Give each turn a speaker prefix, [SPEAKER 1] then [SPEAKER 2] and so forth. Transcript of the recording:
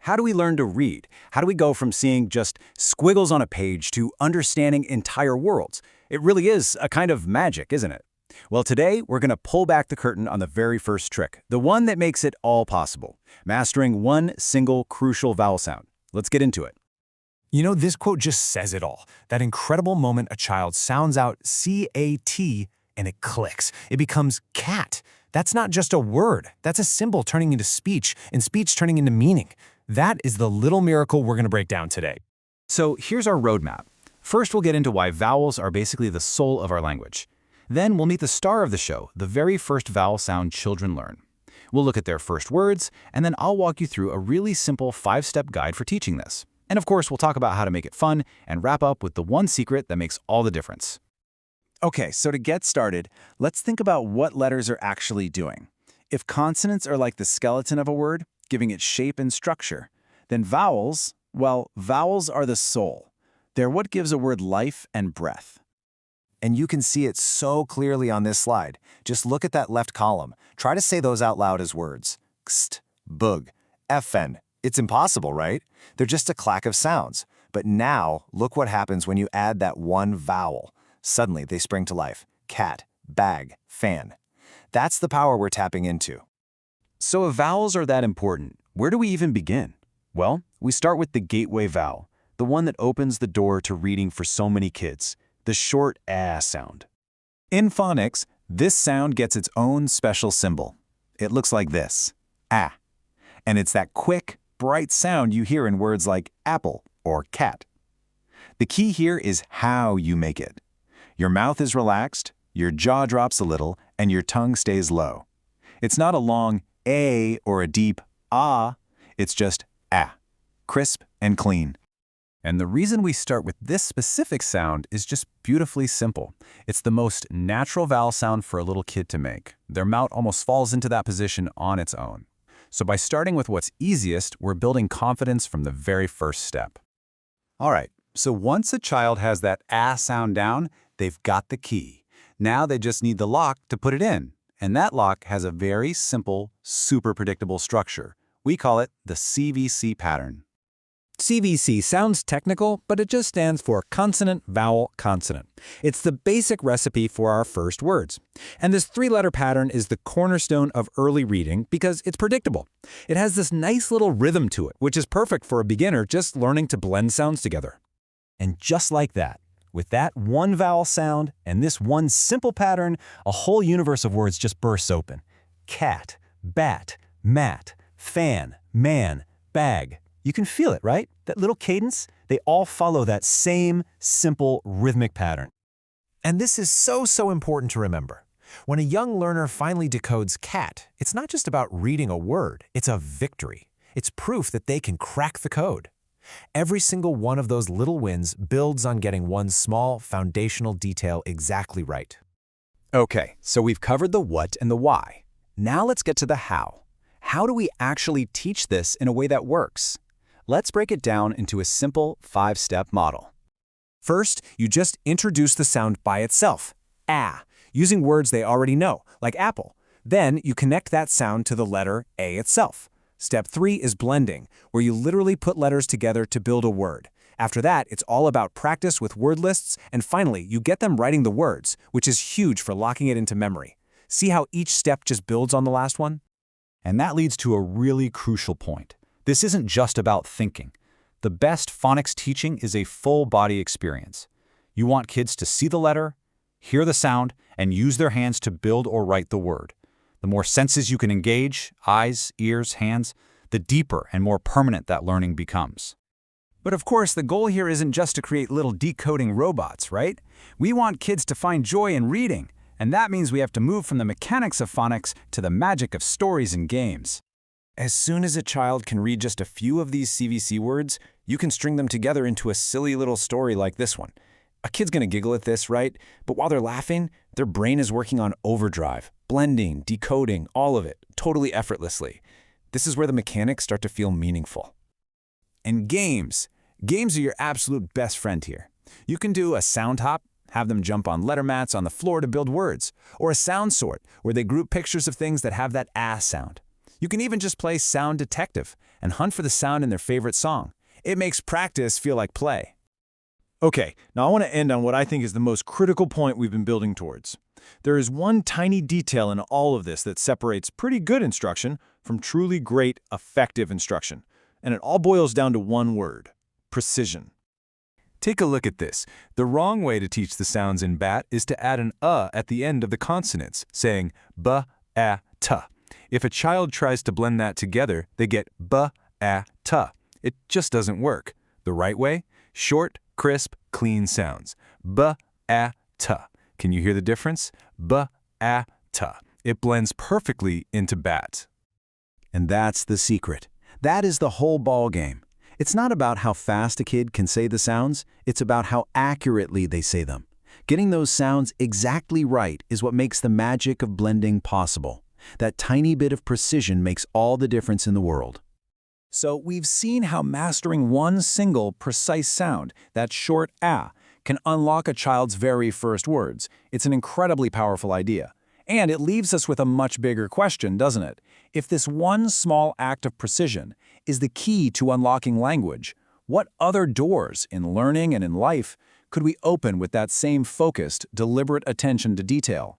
[SPEAKER 1] How do we learn to read? How do we go from seeing just squiggles on a page to understanding entire worlds? It really is a kind of magic, isn't it? Well, today we're going to pull back the curtain on the very first trick, the one that makes it all possible, mastering one single crucial vowel sound. Let's get into it.
[SPEAKER 2] You know, this quote just says it all. That incredible moment a child sounds out C-A-T and it clicks. It becomes cat. That's not just a word. That's a symbol turning into speech, and speech turning into meaning. That is the little miracle we're going to break down today.
[SPEAKER 1] So here's our roadmap. First, we'll get into why vowels are basically the soul of our language. Then we'll meet the star of the show, the very first vowel sound children learn. We'll look at their first words, and then I'll walk you through a really simple 5-step guide for teaching this. And of course, we'll talk about how to make it fun and wrap up with the one secret that makes all the difference.
[SPEAKER 3] Okay, so to get started, let's think about what letters are actually doing. If consonants are like the skeleton of a word, giving it shape and structure, then vowels, well, vowels are the soul. They're what gives a word life and breath.
[SPEAKER 4] And you can see it so clearly on this slide. Just look at that left column. Try to say those out loud as words. Xt, bug, FN. It's impossible, right? They're just a clack of sounds. But now, look what happens when you add that one vowel. Suddenly, they spring to life. Cat, bag, fan. That's the power we're tapping into.
[SPEAKER 1] So if vowels are that important, where do we even begin? Well, we start with the gateway vowel, the one that opens the door to reading for so many kids, the short ah sound.
[SPEAKER 3] In phonics, this sound gets its own special symbol. It looks like this, ah. And it's that quick, bright sound you hear in words like apple or cat. The key here is how you make it. Your mouth is relaxed, your jaw drops a little, and your tongue stays low. It's not a long A or a deep ah, it's just ah, crisp and clean. And the reason we start with this specific sound is just beautifully simple. It's the most natural vowel sound for a little kid to make. Their mouth almost falls into that position on its own. So by starting with what's easiest, we're building confidence from the very first step. All right, so once a child has that ah sound down, they've got the key. Now they just need the lock to put it in. And that lock has a very simple, super predictable structure. We call it the CVC pattern.
[SPEAKER 2] CVC sounds technical, but it just stands for consonant, vowel, consonant. It's the basic recipe for our first words. And this 3-letter pattern is the cornerstone of early reading because it's predictable. It has this nice little rhythm to it, which is perfect for a beginner just learning to blend sounds together. And just like that, with that one vowel sound and this one simple pattern, a whole universe of words just bursts open. Cat, bat, mat, fan, man, bag. You can feel it, right? That little cadence, they all follow that same simple rhythmic pattern. And this is so important to remember. When a young learner finally decodes cat, it's not just about reading a word, it's a victory. It's proof that they can crack the code. Every single one of those little wins builds on getting one small foundational detail exactly right.
[SPEAKER 1] Okay, so we've covered the what and the why. Now let's get to the how. How do we actually teach this in a way that works? Let's break it down into a simple 5-step model.
[SPEAKER 2] First, you just introduce the sound by itself, ah, using words they already know, like apple. Then you connect that sound to the letter A itself. Step 3 is blending, where you literally put letters together to build a word. After that, it's all about practice with word lists, and finally, you get them writing the words, which is huge for locking it into memory. See how each step just builds on the last one?
[SPEAKER 1] And that leads to a really crucial point. This isn't just about thinking. The best phonics teaching is a full-body experience. You want kids to see the letter, hear the sound, and use their hands to build or write the word. The more senses you can engage, eyes, ears, hands, the deeper and more permanent that learning becomes.
[SPEAKER 3] But of course, the goal here isn't just to create little decoding robots, right? We want kids to find joy in reading, and that means we have to move from the mechanics of phonics to the magic of stories and games. As soon as a child can read just a few of these CVC words, you can string them together into a silly little story like this one. A kid's gonna giggle at this, right? But while they're laughing, their brain is working on overdrive, blending, decoding, all of it, totally effortlessly. This is where the mechanics start to feel meaningful. And games. Games are your absolute best friend here. You can do a sound hop, have them jump on letter mats on the floor to build words, or a sound sort, where they group pictures of things that have that ah sound. You can even just play sound detective,
[SPEAKER 2] and hunt for the sound in their favorite song. It makes practice feel like play. Okay, now I want to end on what I think is the most critical point we've been building towards. There is one tiny detail in all of this that separates pretty good instruction from truly great, effective instruction. And it all boils down to one word: precision.
[SPEAKER 3] Take a look at this. The wrong way to teach the sounds in bat is to add an at the end of the consonants, saying b, a, t. If a child tries to blend that together, they get b, a, t. It just doesn't work. The right way? Short, crisp, clean sounds. B, a, t. Can you hear the difference? B, a, t. It blends perfectly into bat.
[SPEAKER 1] And that's the secret. That is the whole ball game. It's not about how fast a kid can say the sounds, it's about how accurately they say them. Getting those sounds exactly right is what makes the magic of blending possible. That tiny bit of precision makes all the difference in the world.
[SPEAKER 2] So we've seen how mastering one single, precise sound, that short a, can unlock a child's very first words. It's an incredibly powerful idea. And it leaves us with a much bigger question, doesn't it? If this one small act of precision is the key to unlocking language, what other doors in learning and in life could we open with that same focused, deliberate attention to detail?